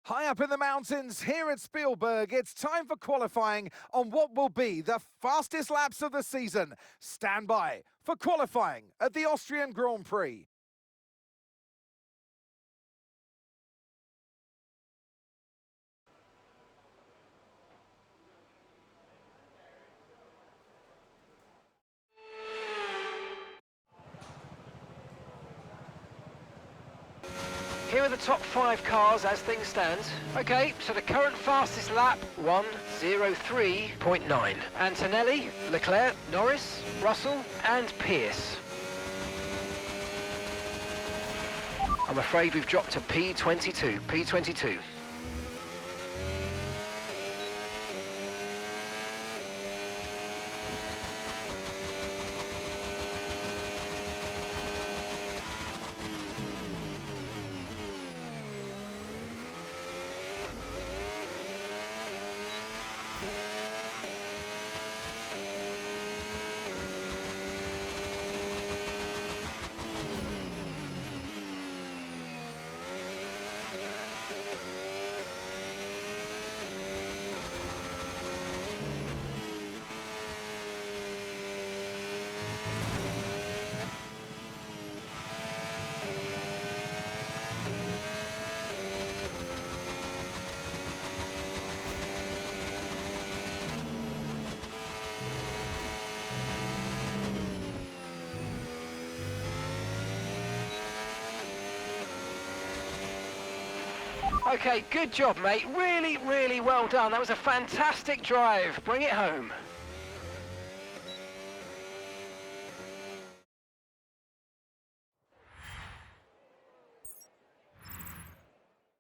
High up in the mountains here at Spielberg, it's time for qualifying on what will be the fastest laps of the season. Stand by for qualifying at the Austrian Grand Prix. Here are the top 5 cars as things stand. Okay, so the current fastest lap, 1:03.9. Antonelli, Leclerc, Norris, Russell and Pierce. I'm afraid we've dropped to P22. Okay, good job, mate. Really well done. That was a fantastic drive. Bring it home.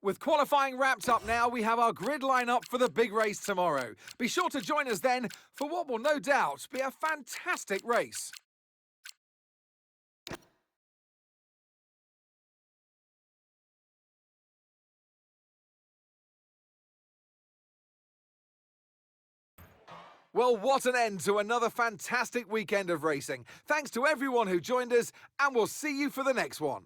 With qualifying wrapped up now, we have our grid lineup for the big race tomorrow. Be sure to join us then for what will no doubt be a fantastic race. Well, what an end to another fantastic weekend of racing. Thanks to everyone who joined us, and we'll see you for the next one.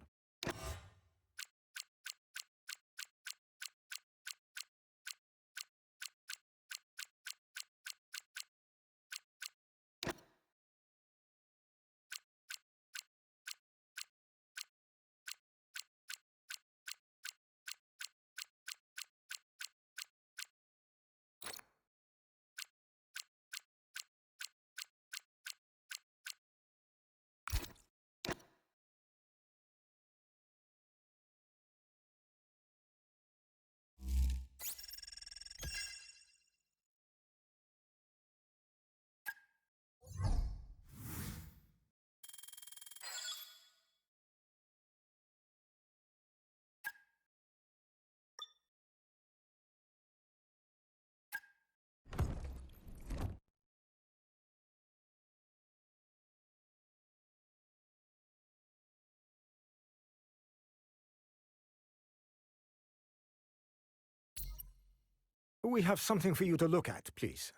We have something for you to look at, please.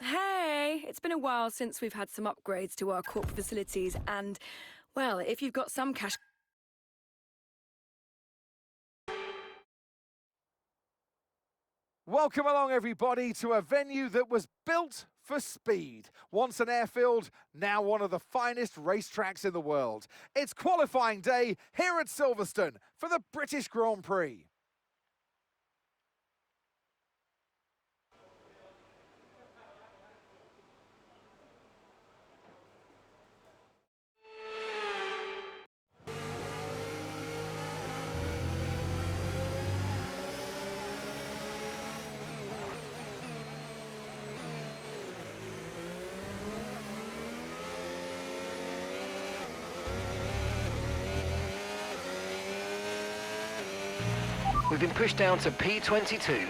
Hey, it's been a while since we've had some upgrades to our corporate facilities and, well, if you've got some cash... Welcome along, everybody, to a venue that was built for speed. Once an airfield, now one of the finest racetracks in the world. It's qualifying day here at Silverstone for the British Grand Prix. We've been pushed down to P22.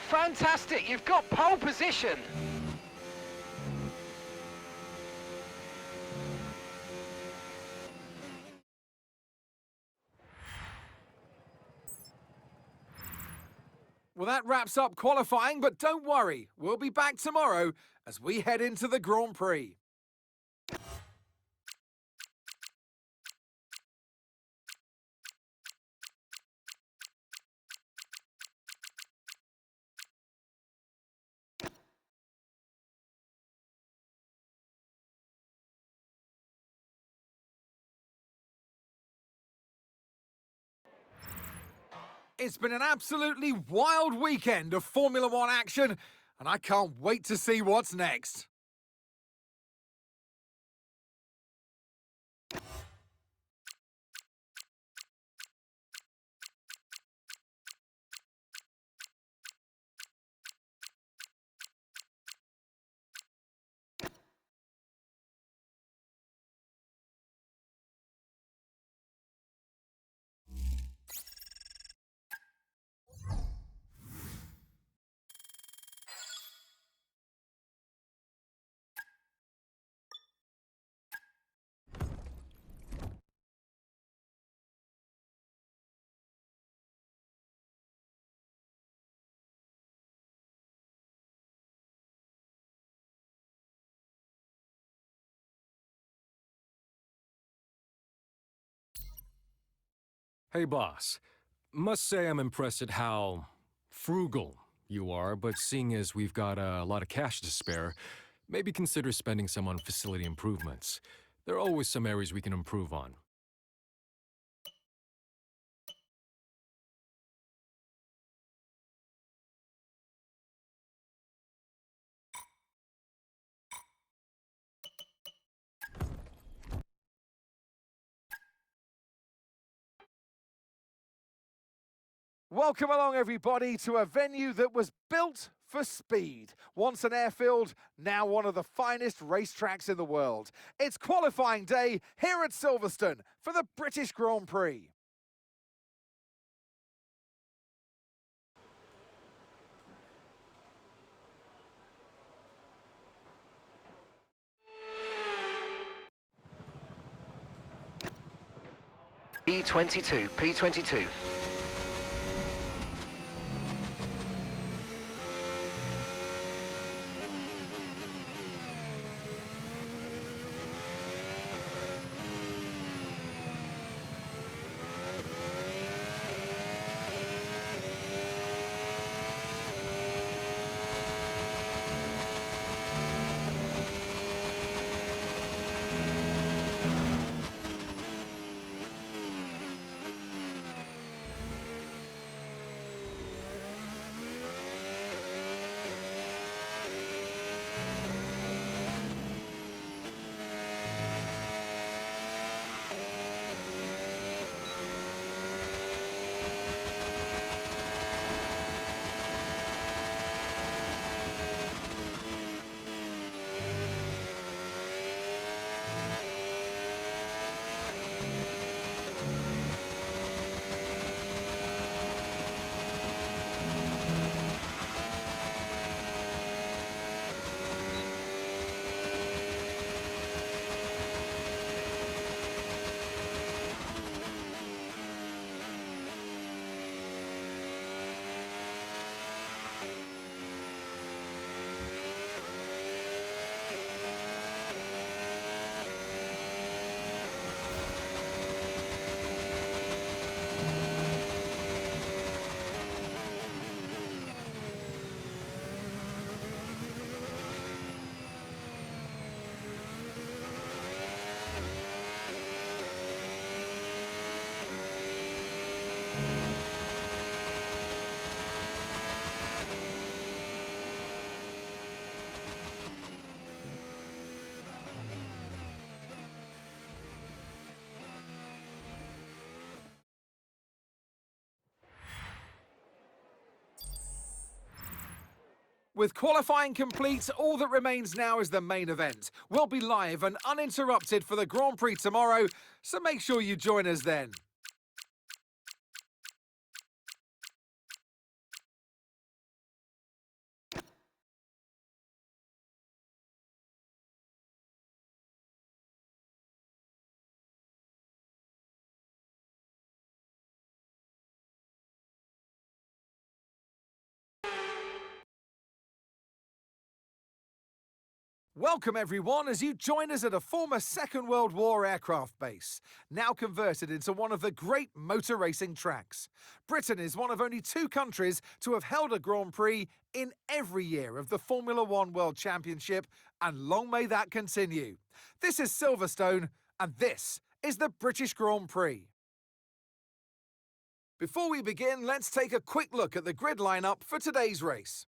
Fantastic, you've got pole position. Well, that wraps up qualifying, but don't worry, we'll be back tomorrow as we head into the Grand Prix. It's been an absolutely wild weekend of Formula One action, and I can't wait to see what's next. Hey, boss. Must say I'm impressed at how frugal you are, but seeing as we've got a lot of cash to spare, maybe consider spending some on facility improvements. There are always some areas we can improve on. Welcome along, everybody, to a venue that was built for speed. Once an airfield, now one of the finest racetracks in the world. It's qualifying day here at Silverstone for the British Grand Prix. P22. With qualifying complete, all that remains now is the main event. We'll be live and uninterrupted for the Grand Prix tomorrow, so make sure you join us then. Welcome everyone as you join us at a former Second World War aircraft base, now converted into one of the great motor racing tracks. Britain is one of only 2 countries to have held a Grand Prix in every year of the Formula One World Championship, and long may that continue. This is Silverstone, and this is the British Grand Prix. Before we begin, let's take a quick look at the grid lineup for today's race.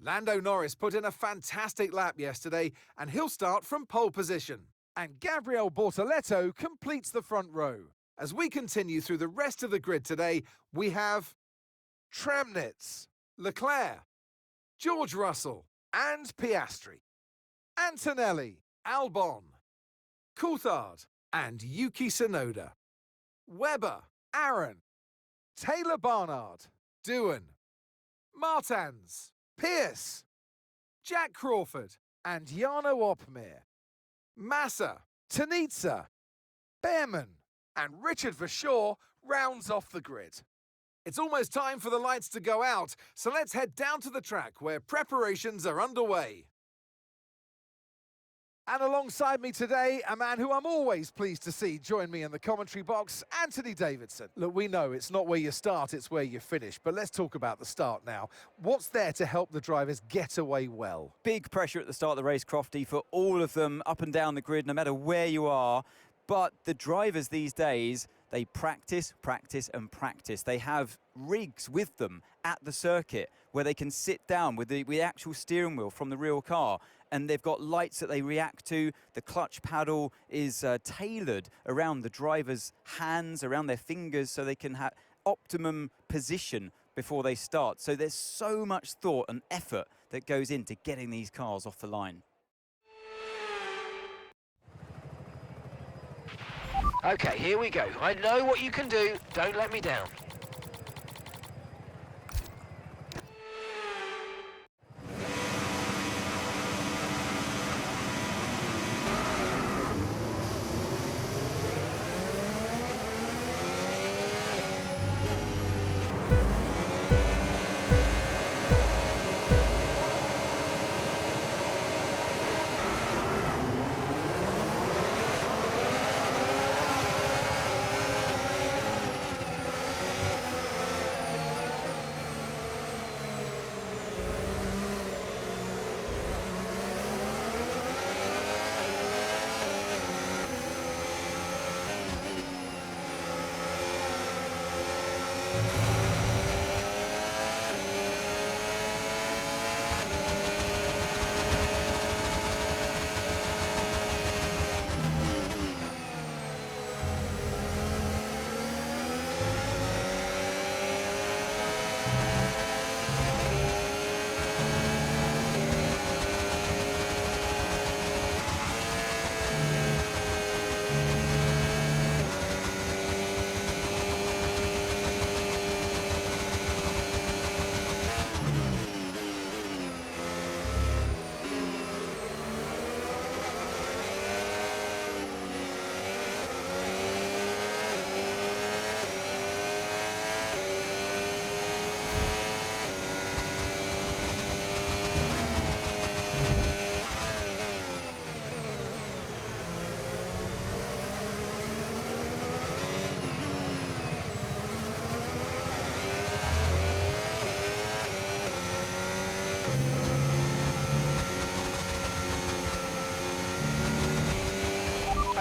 Lando Norris put in a fantastic lap yesterday, and he'll start from pole position. And Gabriel Bortoleto completes the front row. As we continue through the rest of the grid today, we have Tramnitz, Leclerc, George Russell, and Piastri, Antonelli, Albon, Coulthard, and Yuki Tsunoda, Webber, Aaron, Taylor Barnard, Doohan, Martins, Pierce, Jack Crawford, and Jarno Opmeer, Massa, Tramnitz, Behrman, and Richard Verschoor rounds off the grid. It's almost time for the lights to go out, so let's head down to the track where preparations are underway. And alongside me today, a man who I'm always pleased to see join me in the commentary box, Anthony Davidson. Look, we know it's not where you start, it's where you finish, but let's talk about the start now. What's there to help the drivers get away well? Big pressure at the start of the race, Crofty, for all of them up and down the grid, no matter where you are. But the drivers these days, they practice, practice and practice. They have rigs with them at the circuit where they can sit down with the actual steering wheel from the real car, and they've got lights that they react to. The clutch paddle is tailored around the driver's hands, around their fingers, so they can have optimum position before they start. So there's so much thought and effort that goes into getting these cars off the line. Okay, here we go. I know what you can do. Don't let me down.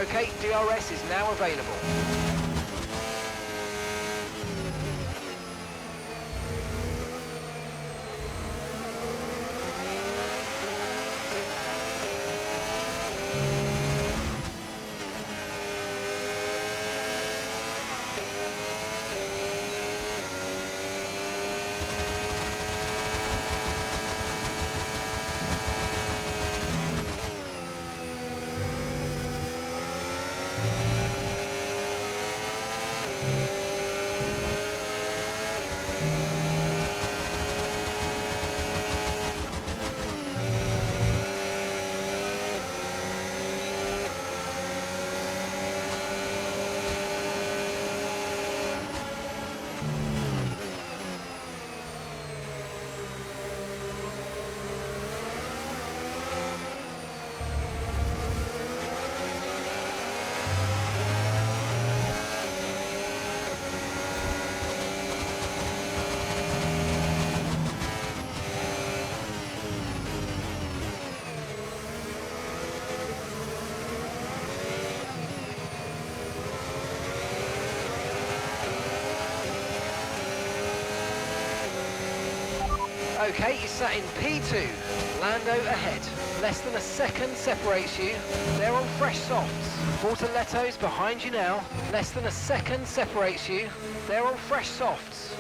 Okay, DRS is now available. Okay, you sat in P2. Lando ahead. Less than a second separates you. They're on fresh softs. Bortoletto's behind you now. Less than a second separates you. They're on fresh softs.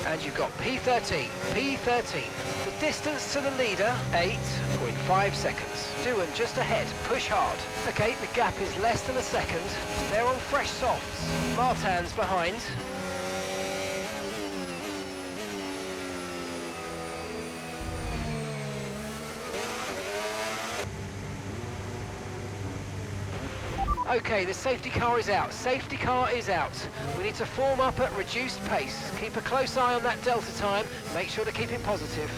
And you've got P13, P13. The distance to the leader, 8.5 seconds. Doohan just ahead, push hard. Okay, the gap is less than a second. They're on fresh softs. Martin's behind. Okay, the safety car is out. Safety car is out. We need to form up at reduced pace. Keep a close eye on that delta time. Make sure to keep it positive.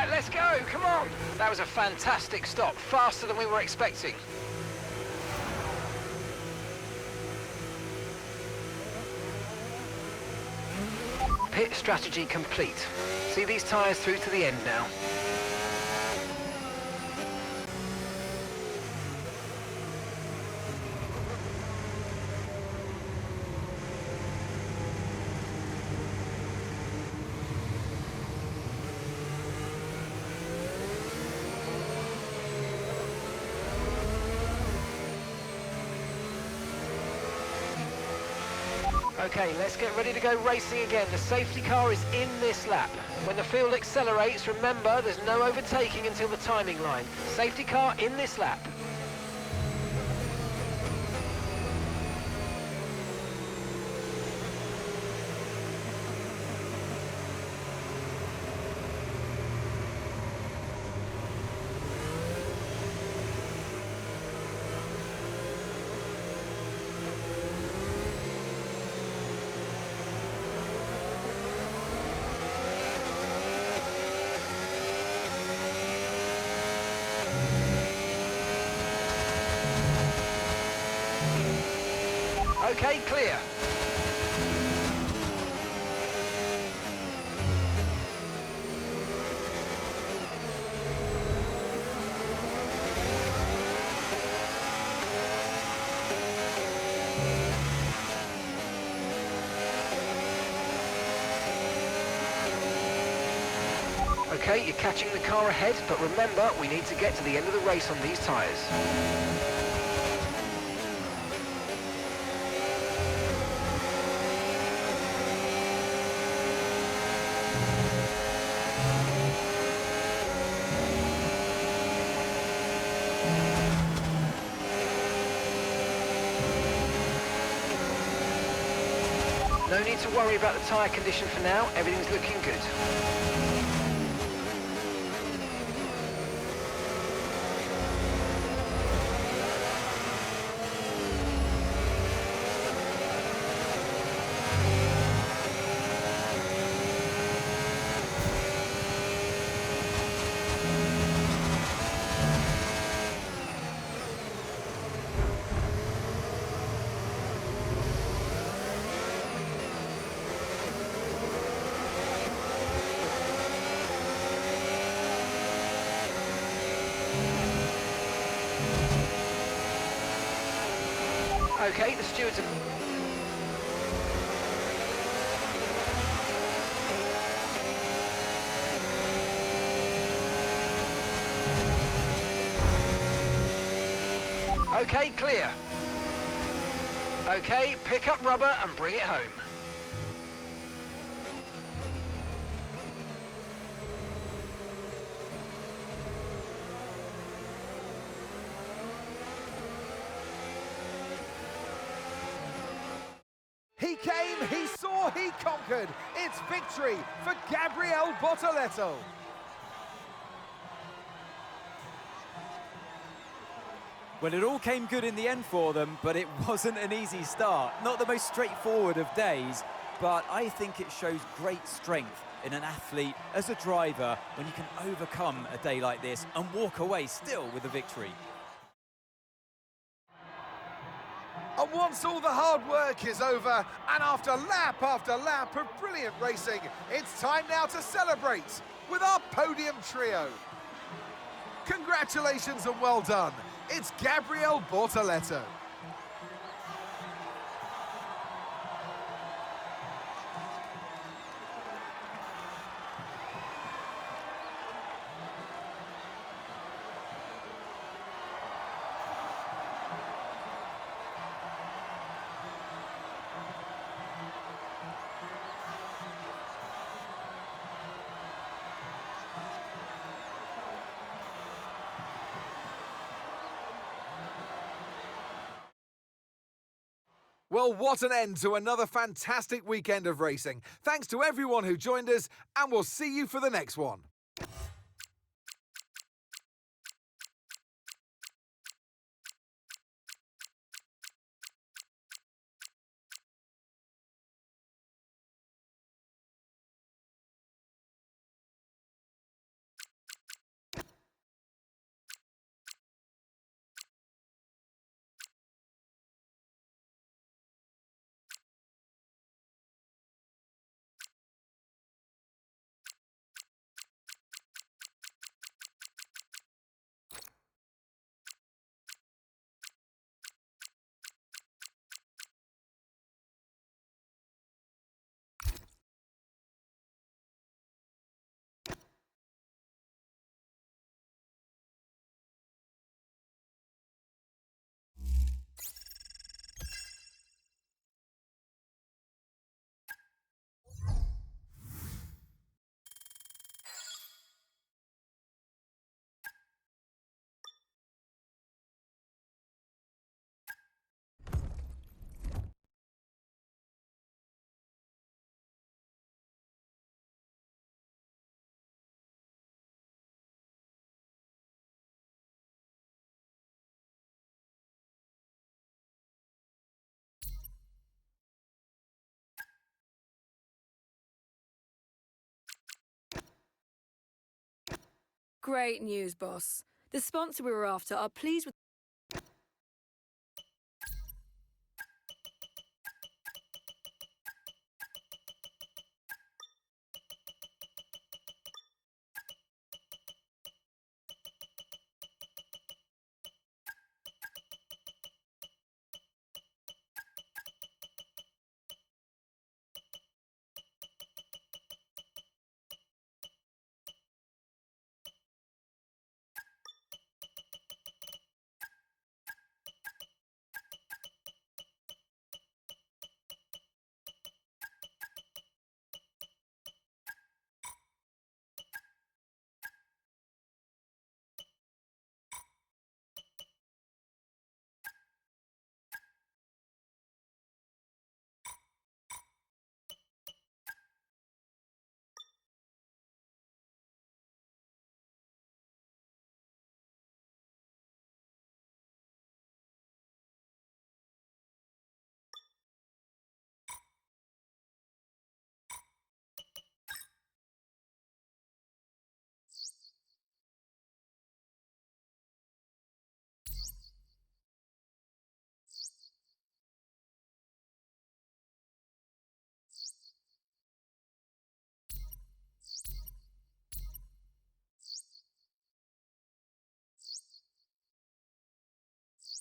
Let's go, come on! That was a fantastic stop, faster than we were expecting. Pit strategy complete. See these tyres through to the end now. Okay, let's get ready to go racing again. The safety car is in this lap. When the field accelerates, remember there's no overtaking until the timing line. Safety car in this lap. Okay, clear. Okay, you're catching the car ahead, but remember, we need to get to the end of the race on these tyres. No need to worry about the tyre condition for now, everything's looking good. Okay, the stewards are... Okay, clear. Okay, pick up rubber and bring it home. He came, he saw, he conquered. It's victory for Gabriel Bortoleto. Well, it all came good in the end for them, but it wasn't an easy start. Not the most straightforward of days, but I think it shows great strength in an athlete as a driver when you can overcome a day like this and walk away still with a victory. And once all the hard work is over, and after lap of brilliant racing, it's time now to celebrate with our podium trio. Congratulations and well done. It's Gabriel Bortoleto. Well, what an end to another fantastic weekend of racing. Thanks to everyone who joined us, and we'll see you for the next one. Great news, boss. The sponsor we were after are pleased with...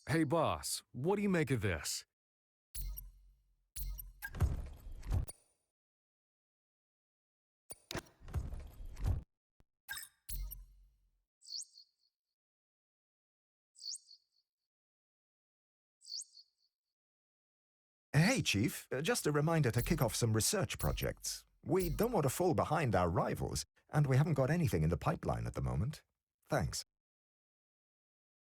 Hey, boss, what do you make of this? Hey, Chief. Just a reminder to kick off some research projects. We don't want to fall behind our rivals, and we haven't got anything in the pipeline at the moment. Thanks.